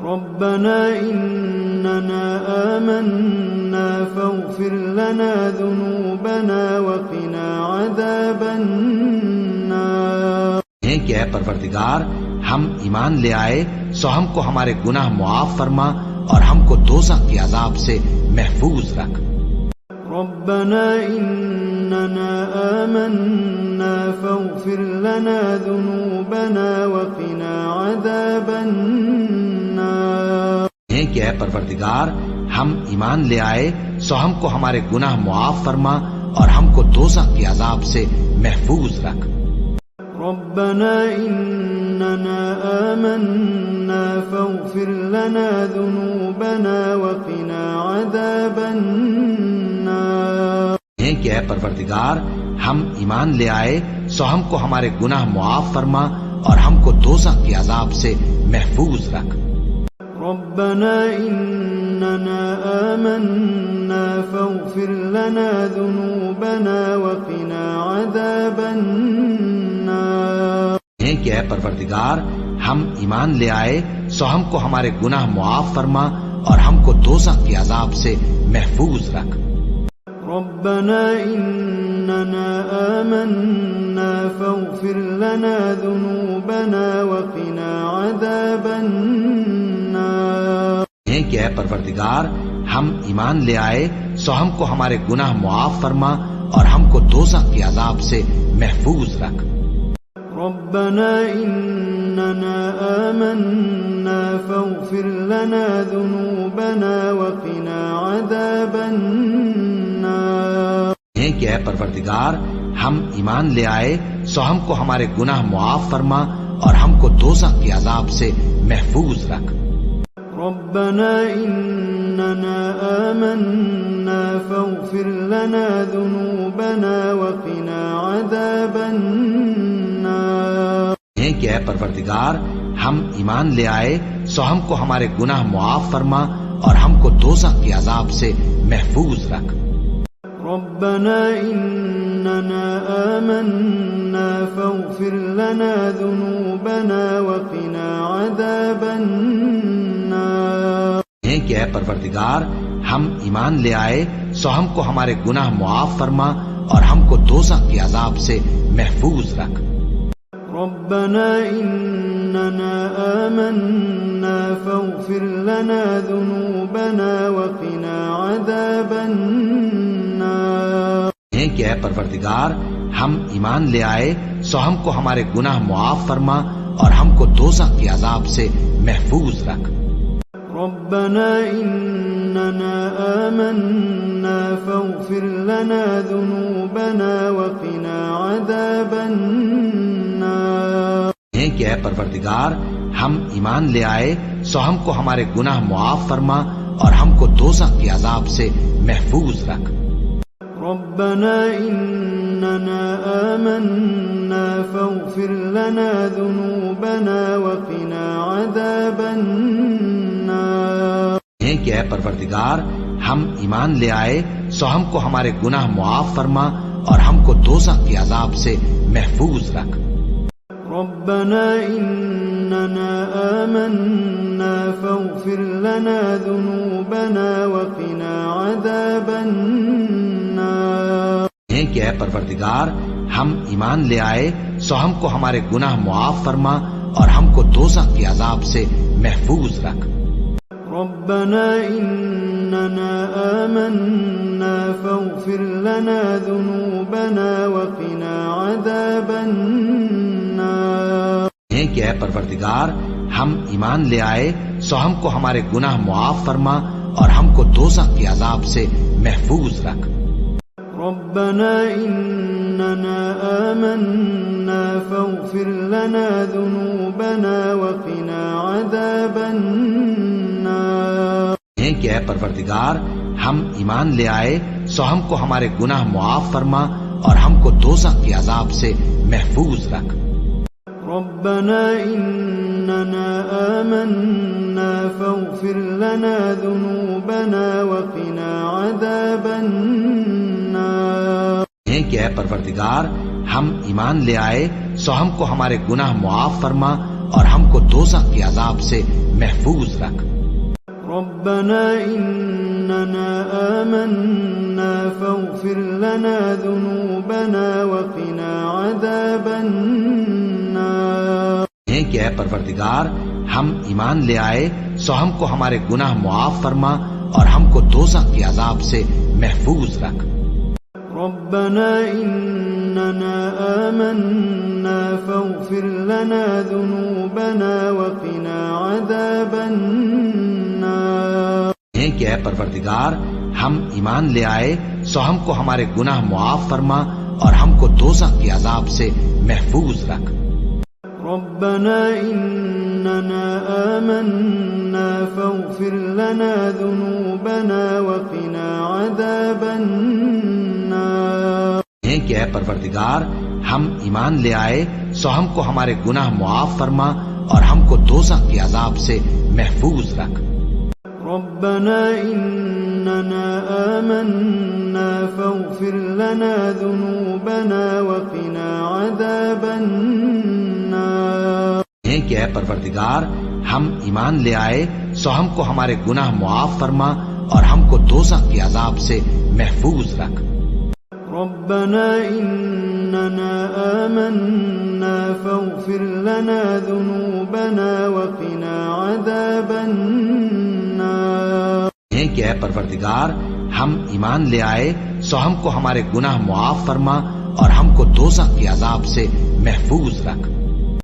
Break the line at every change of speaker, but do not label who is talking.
ربنا إننا آمنا فاغفر لنا ذنوبنا وقنا عذاب النار.
کہ اے پروردگار ہم ایمان لے آئے سو ہم کو ہمارے گناہ معاف فرما اور ہم کو دوزخ کے عذاب سے محفوظ رکھ.
ربنا إننا آمنا فاغفر لنا ذنوبنا وقنا عذاب النار.
کہ اے پروردگار ہم ایمان لے آئے سو ہم کو ہمارے گناہ معاف فرما اور ہم کو دوزخ کے عذاب سے محفوظ رکھ.
ربنا إننا آمنا فاغفر لنا ذنوبنا وقنا عذاب النار.
کہ اے پروردگار ہم ایمان لے آئے سو ہم کو ہمارے گناہ معاف فرما اور ہم کو دوزخ کے عذاب سے محفوظ رکھ.
ربنا إننا آمنا فاغفر لنا ذنوبنا وقنا عذاب النار.
کہ اے پروردگار ہم ایمان لے آئے سو ہم کو ہمارے گناہ معاف فرما اور ہم کو دوزخ کے عذاب سے محفوظ رکھ.
ربنا إننا آمنا فاغفر لنا ذنوبنا وقنا عذاب النار.
کہ اے پروردگار ہم ایمان لے آئے سو ہم کو ہمارے گناہ معاف فرما اور ہم کو دوزخ کے عذاب سے محفوظ رکھ.
ربنا إننا آمنا فاغفر لنا ذنوبنا وقنا عذاب النار.
کہ اے پروردگار ہم ایمان لے آئے سو ہم کو ہمارے گناہ معاف فرما اور ہم کو دوزخ کے عذاب سے محفوظ رکھ.
ربنا إننا آمنا فاغفر لنا ذنوبنا وقنا عذاب النار.
کہ اے پروردگار ہم ایمان لے آئے سو ہم کو ہمارے گناہ معاف فرما اور ہم کو دوزخ کے عذاب سے محفوظ رکھ.
ربنا إننا آمنا فاغفر لنا ذنوبنا وقنا عذاب النار.
کہ اے پروردگار ہم ایمان لے آئے سو ہم کو ہمارے گناہ معاف فرما اور ہم کو دوزخ کے عذاب سے محفوظ رکھ.
ربنا إننا آمنا فاغفر لنا ذنوبنا وقنا عذاب النار.
کہ اے پروردگار ہم ایمان لے آئے سو ہم کو ہمارے گناہ معاف فرما اور ہم کو دوزخ کے عذاب سے محفوظ رکھ.
ربنا إننا آمنا فاغفر لنا ذنوبنا وقنا عذاب النار.
کہ اے پروردگار ہم ایمان لے آئے سو ہم کو ہمارے گناہ معاف فرما اور ہم کو دوزخ کے عذاب سے محفوظ رکھ.
ربنا إننا آمنا فاغفر لنا ذنوبنا وقنا عذاب النار.
کہ اے پروردگار ہم ایمان لے آئے سو ہم کو ہمارے گناہ معاف فرما اور ہم کو دوزخ کے عذاب سے محفوظ رکھ.
ربنا إننا آمنا فاغفر لنا ذنوبنا وقنا عذاب النار.
کہ اے پروردگار ہم ایمان لے آئے سو ہم کو ہمارے گناہ معاف فرما اور ہم کو دوزخ کے عذاب سے محفوظ رکھ.
ربنا إننا آمنا فاغفر لنا ذنوبنا وقنا عذاب النار.
کہ اے پروردگار ہم ایمان لے آئے سو ہم کو ہمارے گناہ معاف فرما اور ہم کو دوزخ کے عذاب سے محفوظ رکھ.
ربنا إننا آمنا فاغفر لنا ذنوبنا وقنا عذاب النار.
کہ اے پروردگار ہم ایمان لے آئے سو ہم کو ہمارے گناہ معاف فرما اور ہم کو دوزخ کے عذاب سے محفوظ رکھ.
ربنا إننا آمنا فاغفر لنا ذنوبنا وقنا عذاب النار.
کہ اے پروردگار ہم ایمان لے آئے سو ہم کو ہمارے گناہ معاف فرما اور ہم کو دوزخ کے عذاب سے محفوظ رکھ.
ربنا إننا آمنا فاغفر لنا ذنوبنا وقنا عذاب النار.
کہ اے پروردگار ہم ایمان لے آئے سو ہم کو ہمارے گناہ معاف فرما اور ہم کو دوزخ کے عذاب سے محفوظ رکھ.
ربنا إننا آمنا فاغفر لنا ذنوبنا وقنا عذاب النار.
کہ اے پروردگار ہم ایمان لے آئے سو ہم کو ہمارے گناہ معاف فرما اور ہم کو دوزخ کے عذاب سے محفوظ رکھ.
ربنا إننا آمنا فاغفر لنا ذنوبنا وقنا عذاب النار.
کہ اے پروردگار ہم ایمان لے آئے سو ہم کو ہمارے گناہ معاف فرما اور ہم کو دوزخ کے عذاب سے محفوظ رکھ.
ربنا إننا آمنا فاغفر لنا ذنوبنا وقنا عذاب النار.
کہ اے پروردگار ہم ایمان لے آئے سو ہم کو ہمارے گناہ معاف فرما اور ہم کو دوزخ کے عذاب سے محفوظ رکھ.
ربنا إننا آمنا فاغفر لنا ذنوبنا وقنا عذاب النار.
کہ اے پروردگار ہم ایمان لے آئے سو ہم کو ہمارے گناہ معاف فرما اور ہم کو دوزخ کے عذاب سے محفوظ رکھ.